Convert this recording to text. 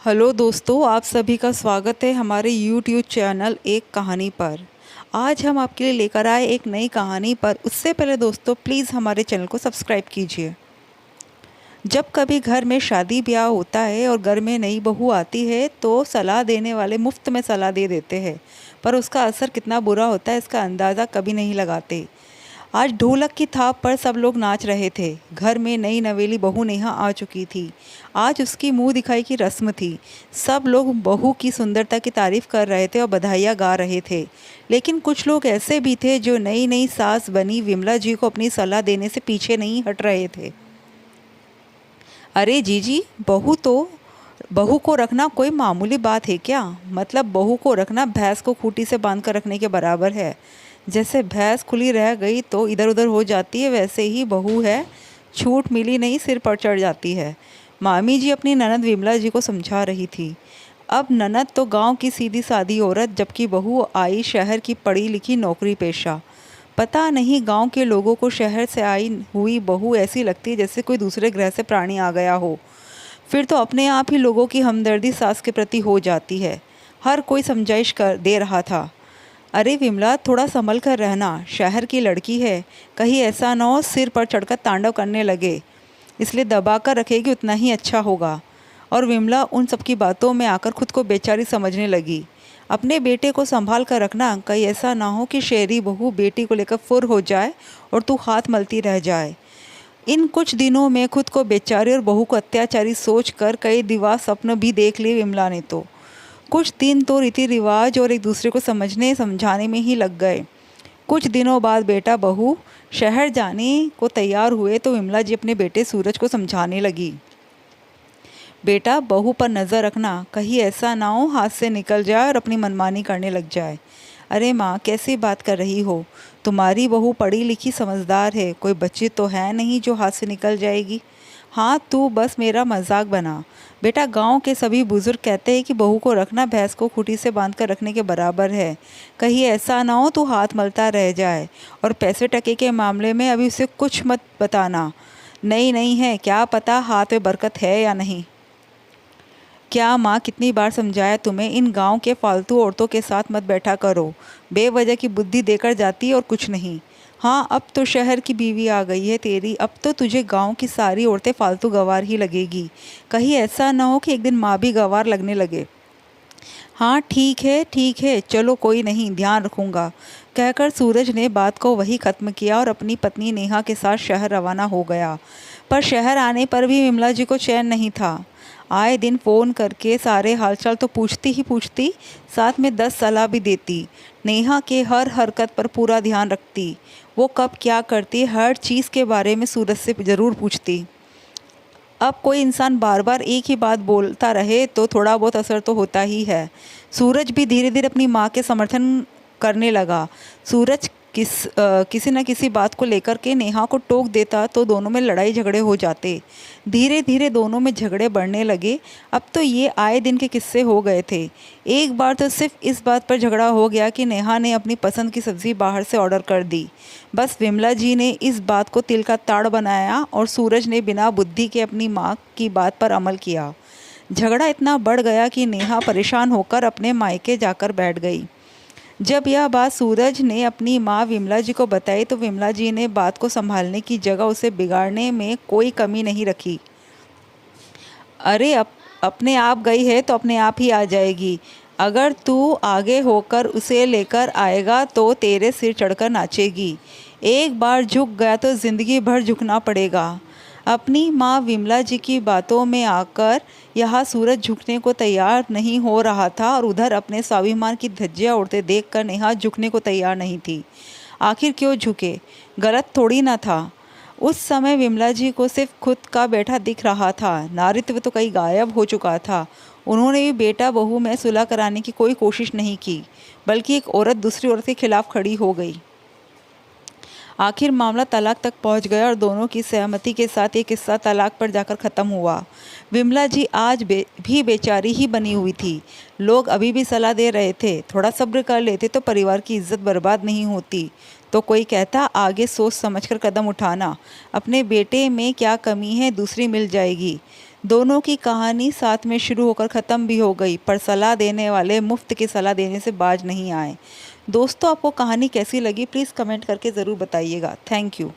Hello दोस्तों, आप सभी का स्वागत है हमारे यूट्यूब चैनल एक कहानी पर। आज हम आपके लिए लेकर आए एक नई कहानी पर। उससे पहले दोस्तों प्लीज़ हमारे चैनल को सब्सक्राइब कीजिए। जब कभी घर में शादी ब्याह होता है और घर में नई बहू आती है तो सलाह देने वाले मुफ्त में सलाह दे देते हैं, पर उसका असर कितना बुरा होता है इसका अंदाज़ा कभी नहीं लगाते। आज ढोलक की थाप पर सब लोग नाच रहे थे। घर में नई नवेली बहू नेहा आ चुकी थी। आज उसकी मुंह दिखाई की रस्म थी। सब लोग बहू की सुंदरता की तारीफ कर रहे थे और बधाइयाँ गा रहे थे। लेकिन कुछ लोग ऐसे भी थे जो नई नई सास बनी विमला जी को अपनी सलाह देने से पीछे नहीं हट रहे थे। अरे जीजी, बहू को रखना कोई मामूली बात है क्या? मतलब बहू को रखना भैंस को खूंटी से बांध कर रखने के बराबर है। जैसे भैंस खुली रह गई तो इधर उधर हो जाती है, वैसे ही बहू है, छूट मिली नहीं सिर पर चढ़ जाती है। मामी जी अपनी ननद विमला जी को समझा रही थी। अब ननद तो गांव की सीधी सादी औरत, जबकि बहू आई शहर की पढ़ी लिखी नौकरी पेशा। पता नहीं गांव के लोगों को शहर से आई हुई बहू ऐसी लगती जैसे कोई दूसरे ग्रह से प्राणी आ गया हो। फिर तो अपने आप ही लोगों की हमदर्दी सास के प्रति हो जाती है। हर कोई समझाइश कर दे रहा था। अरे विमला, थोड़ा संभल कर रहना, शहर की लड़की है, कहीं ऐसा ना हो सिर पर चढ़कर तांडव करने लगे, इसलिए दबा कर रखेगी उतना ही अच्छा होगा। और विमला उन सबकी बातों में आकर खुद को बेचारी समझने लगी। अपने बेटे को संभाल कर रखना, कहीं ऐसा ना हो कि शहरी बहू बेटी को लेकर फुर हो जाए और तू हाथ मलती रह जाए। इन कुछ दिनों में खुद को बेचारी और बहू को अत्याचारी सोच कर कई दिवा स्वप्न भी देख लिए विमला ने। तो कुछ दिन तो रीति रिवाज और एक दूसरे को समझने समझाने में ही लग गए। कुछ दिनों बाद बेटा बहू शहर जाने को तैयार हुए तो विमला जी अपने बेटे सूरज को समझाने लगी। बेटा, बहू पर नज़र रखना, कहीं ऐसा ना हो हाथ से निकल जाए और अपनी मनमानी करने लग जाए। अरे माँ, कैसी बात कर रही हो? तुम्हारी बहू पढ़ी लिखी समझदार है, कोई बच्ची तो है नहीं जो हाथ से निकल जाएगी। हाँ, तू बस मेरा मजाक बना। बेटा, गांव के सभी बुजुर्ग कहते हैं कि बहू को रखना भैंस को खूंटी से बांध कर रखने के बराबर है। कहीं ऐसा ना हो तू हाथ मलता रह जाए। और पैसे टके के मामले में अभी उसे कुछ मत बताना। नहीं नहीं है, क्या पता हाथ में बरकत है या नहीं। क्या माँ, कितनी बार समझाया तुम्हें, इन गांव के फालतू औरतों के साथ मत बैठा करो। बेवजह की बुद्धि देकर जाती है और कुछ नहीं। हाँ, अब तो शहर की बीवी आ गई है तेरी, अब तो तुझे गांव की सारी औरतें फालतू गंवार ही लगेगी। कहीं ऐसा ना हो कि एक दिन माँ भी गंवार लगने लगे। हाँ ठीक है, चलो कोई नहीं, ध्यान रखूँगा, कहकर सूरज ने बात को वही ख़त्म किया और अपनी पत्नी नेहा के साथ शहर रवाना हो गया। पर शहर आने पर भी विमला जी को चैन नहीं था। आए दिन फ़ोन करके सारे हालचाल तो पूछती ही पूछती, साथ में 10 सलाह भी देती। नेहा के हर हरकत पर पूरा ध्यान रखती। वो कब क्या करती, हर चीज़ के बारे में सूरज से ज़रूर पूछती। अब कोई इंसान बार बार एक ही बात बोलता रहे तो थोड़ा बहुत असर तो होता ही है। सूरज भी धीरे धीरे अपनी माँ के समर्थन करने लगा। सूरज किसी न किसी बात को लेकर के नेहा को टोक देता तो दोनों में लड़ाई झगड़े हो जाते। धीरे धीरे दोनों में झगड़े बढ़ने लगे। अब तो ये आए दिन के किस्से हो गए थे। एक बार तो सिर्फ इस बात पर झगड़ा हो गया कि नेहा ने अपनी पसंद की सब्ज़ी बाहर से ऑर्डर कर दी। बस विमला जी ने इस बात को तिल का ताड़ बनाया और सूरज ने बिना बुद्धि के अपनी माँ की बात पर अमल किया। झगड़ा इतना बढ़ गया कि नेहा परेशान होकर अपने मायके जाकर बैठ गई। जब यह बात सूरज ने अपनी माँ विमला जी को बताई तो विमला जी ने बात को संभालने की जगह उसे बिगाड़ने में कोई कमी नहीं रखी। अरे अपने आप गई है तो अपने आप ही आ जाएगी। अगर तू आगे होकर उसे लेकर आएगा तो तेरे सिर चढ़कर नाचेगी। एक बार झुक गया तो ज़िंदगी भर झुकना पड़ेगा। अपनी माँ विमला जी की बातों में आकर यहाँ सूरज झुकने को तैयार नहीं हो रहा था और उधर अपने स्वाभिमान की धज्जियाँ उड़ते देखकर नेहा झुकने को तैयार नहीं थी। आखिर क्यों झुके? गलत थोड़ी ना था। उस समय विमला जी को सिर्फ खुद का बेटा दिख रहा था, नारित्व तो कहीं गायब हो चुका था। उन्होंने भी बेटा बहू में सुलह कराने की कोई कोशिश नहीं की, बल्कि एक औरत दूसरी औरत के खिलाफ खड़ी हो गई। आखिर मामला तलाक तक पहुंच गया और दोनों की सहमति के साथ ये किस्सा तलाक पर जाकर ख़त्म हुआ। विमला जी आज भी बेचारी ही बनी हुई थी। लोग अभी भी सलाह दे रहे थे, थोड़ा सब्र कर लेते तो परिवार की इज्जत बर्बाद नहीं होती। तो कोई कहता आगे सोच समझकर कदम उठाना, अपने बेटे में क्या कमी है दूसरी मिल जाएगी। दोनों की कहानी साथ में शुरू होकर ख़त्म भी हो गई, पर सलाह देने वाले मुफ्त की सलाह देने से बाज नहीं आए। दोस्तों, आपको कहानी कैसी लगी प्लीज़ कमेंट करके ज़रूर बताइएगा। Thank you.